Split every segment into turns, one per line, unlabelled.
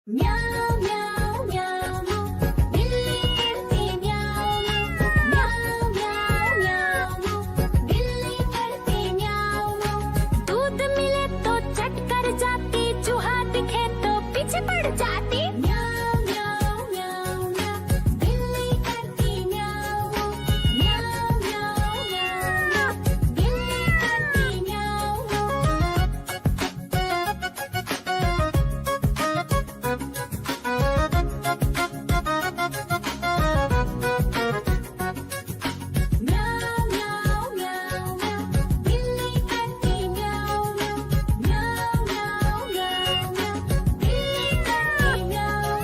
म्याऊं म्याऊं म्याऊं बिल्ली करती म्याऊं म्याऊं म्याऊं म्याऊं बिल्ली करती म्याऊं। दूध मिले तो चट कर जाती, चूहा दिखे तो पीछे पड़ जाती। म्याऊं म्याऊं म्याऊं म्याऊं बिल्ली करती म्याऊं म्याऊं म्याऊं म्याऊं बिल्ली करती म्याऊं। म्याऊं म्याऊं म्याऊं म्याऊं बिल्ली करती म्याऊं म्याऊं म्याऊं म्याऊं म्याऊं बिल्ली करती म्याऊं।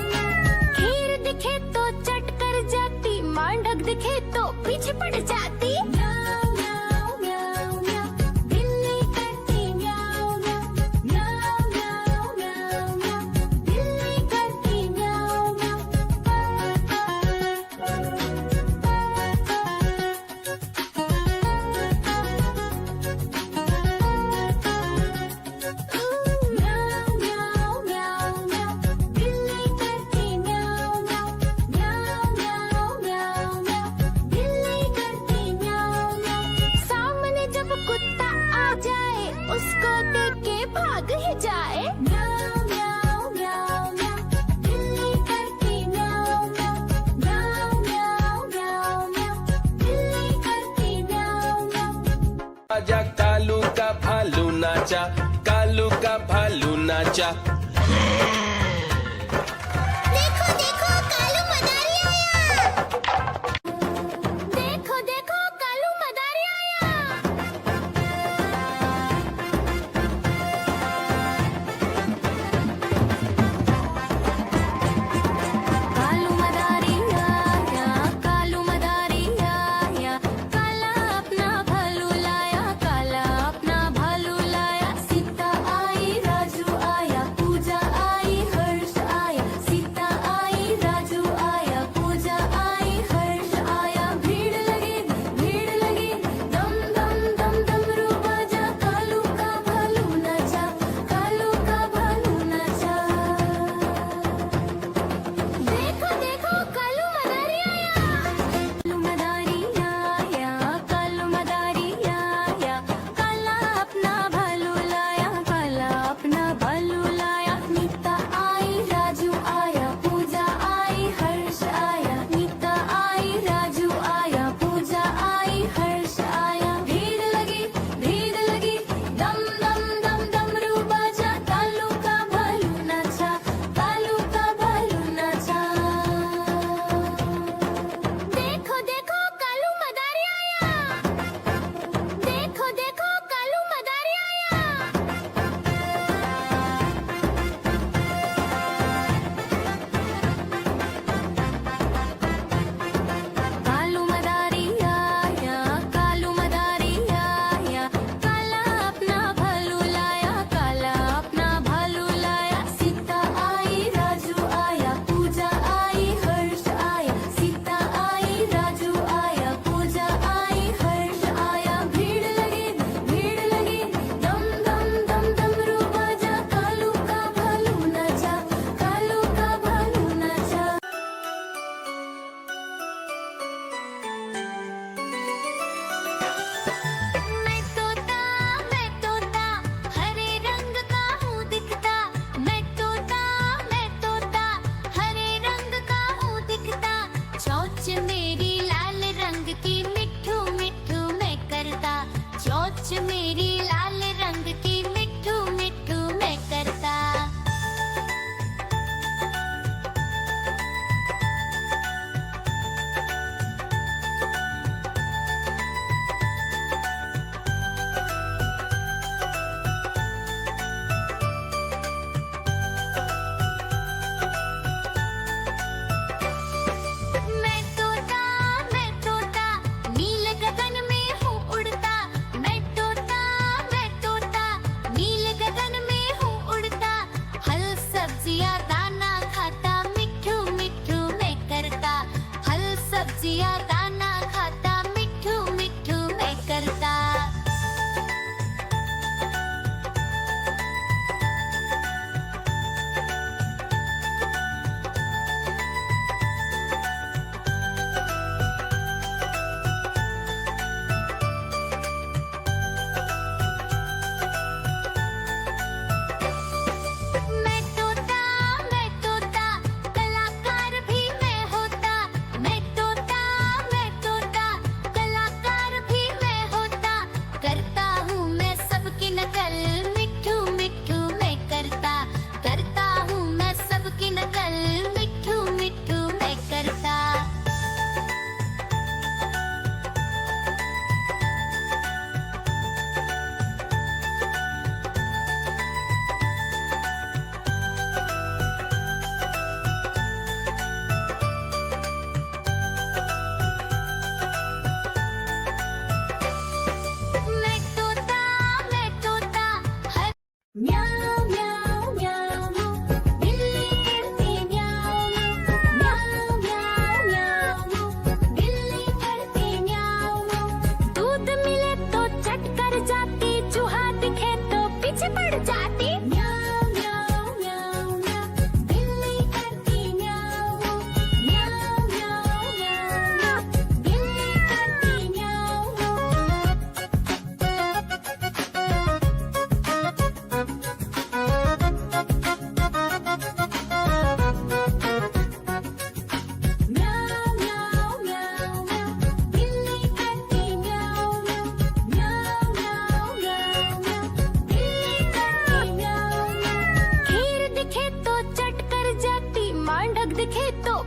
खीर दिखे तो चट कर जाती, मांडक दिखे तो पीछे पड़ जाती। म्याऊं म्याऊं म्याऊं म्याऊं बिल्ली करती म्याऊं म्याऊं म्याऊं म्याऊं म्याऊं बिल्ली करती म्याऊं म्याऊं म्याऊं म्याऊं म्याऊं बिल्ली करती म्याऊं म्याऊं म्याऊं म्याऊं म्याऊं बिल्ली करती म्याऊं। सामने जब कुत्ता आ जाए, उसको देख के भाग ही जाए। म्याऊं म्याऊं म्याऊं म्याऊं बिल्ली करती म्याऊं म्याऊं म्याऊं म्याऊं म्याऊं बिल्ली करती म्याऊं।
आजा कालू का भालू नाचा, कालू का भालू नाचा।
देखो देखो कालू मदारी आया। देखो देखो कालू मदारी आया। कालू मदारी आया, कालू मदारी आया, काला अपना भालू लाया, काला अपना भालू लाया। सीता आई राजू आया, पूजा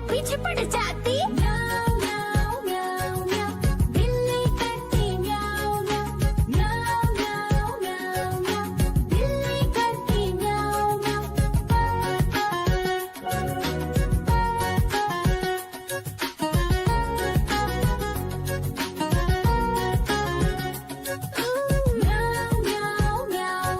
पीछे पड़ जाती। म्याऊ म्याऊ म्याऊ म्याऊ, बिल्ली करती म्याऊ म्याऊ। म्याऊ म्याऊ म्याऊ म्याऊ, बिल्ली करती म्याऊ म्याऊ। म्याऊ म्याऊ म्याऊ,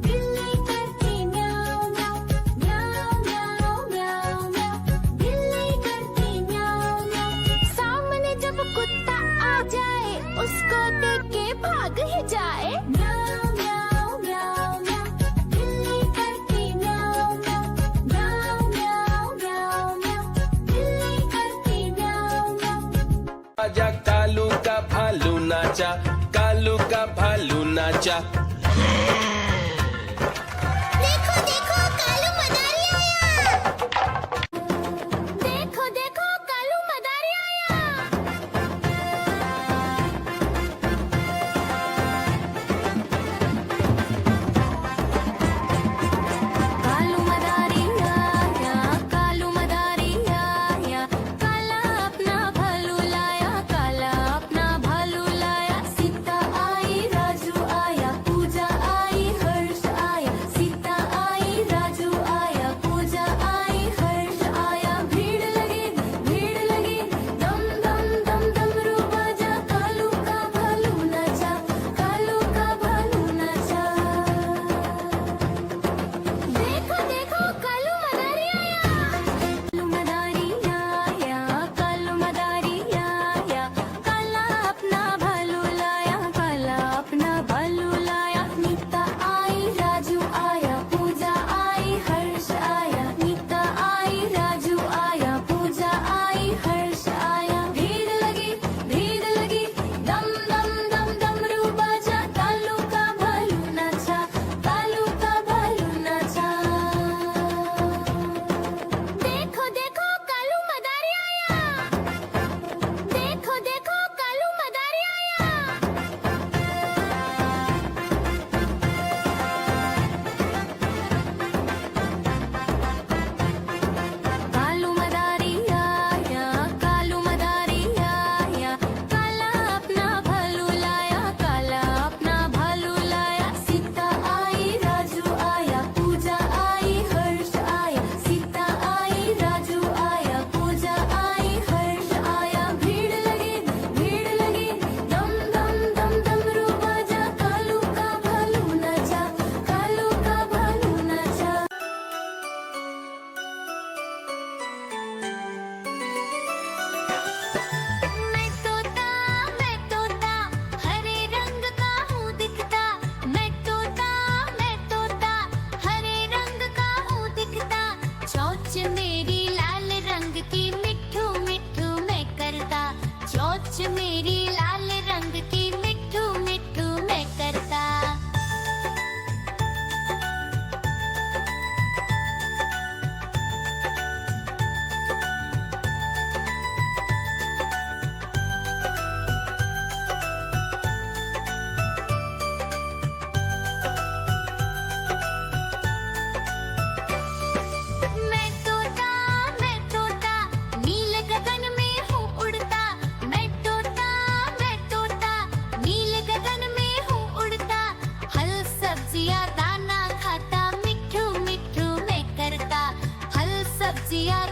बिल्ली करती म्याऊ म्याऊ। म्याऊ म्याऊ म्याऊ म्याऊ, बिल्ली करती म्याऊ म्याऊ। सामने जब कुत्ता आ जाए उसको देख के भाग ही जाए। म्याऊ म्याऊ म्याऊ म्याऊ, बिल्ली करती म्याऊ म्याऊ। म्याऊ म्याऊ म्याऊ म्याऊ, बिल्ली करती म्याऊ म्याऊ।
आजा कालू का भालू नाचा, कालू का भालू नाचा।
देखो देखो कालू मदारी आया। देखो देखो कालू मदारी आया। कालू मदारी आया, कालू मदारी आया। काला अपना भालू लाया, काला अपना भालू लाया। सीता आई राजू आया, पूजा आई हर्ष आया। सीता आई राजू आया, पूजा आई हर्ष आया। भीड़ लगी दम दम दम डमरू बाजा। कालू का भालू नाचा, कालू का भालू नाचा। देखो देखो कालू मदारी आया। कालू मदारी आया, कालू मदारी आया। काला अपना भालू लाया, काला अपना भालू लाया। नीता आई राजू आया, पूजा आई हर्ष आया। नीता आई राजू आया, पूजा आई हर्ष आया। भीड़ लगी दम दम दम डमरू बाजा। कालू का भालू नाचा, कालू का भालू नाचा। देखो देखो कालू मदारी आया। देखो देखो कालू मदारी आया। कालू मदारी आया, कालू मदारी आया। काला अपना भालू लाया, काला अपना भालू लाया। सीता आई राजू आया, पूजा आई हर्ष आया। सीता आई राजू आया, पूजा आई हर्ष आया। भीड़ लगी दम दम दम डमरू बाजा। कालू का भालू नाचा, कालू का भालू नाचा। मैं तोता हरे रंग का हूँ दिखता। मैं तोता हरे रंग का हूँ दिखता। चोंच मेरी लाल रंग की मिठू मिठू मैं करता। चोंच मेरी लाल रंग की मिठू मिठू मैं करता। मैं तोता नील गगन में हूँ उड़ता। मैं तोता नील गगन में हूँ उड़ता। फल सब्जियाँ दाना खाता, मिठू मिठू मैं करता। फल सब्जियाँ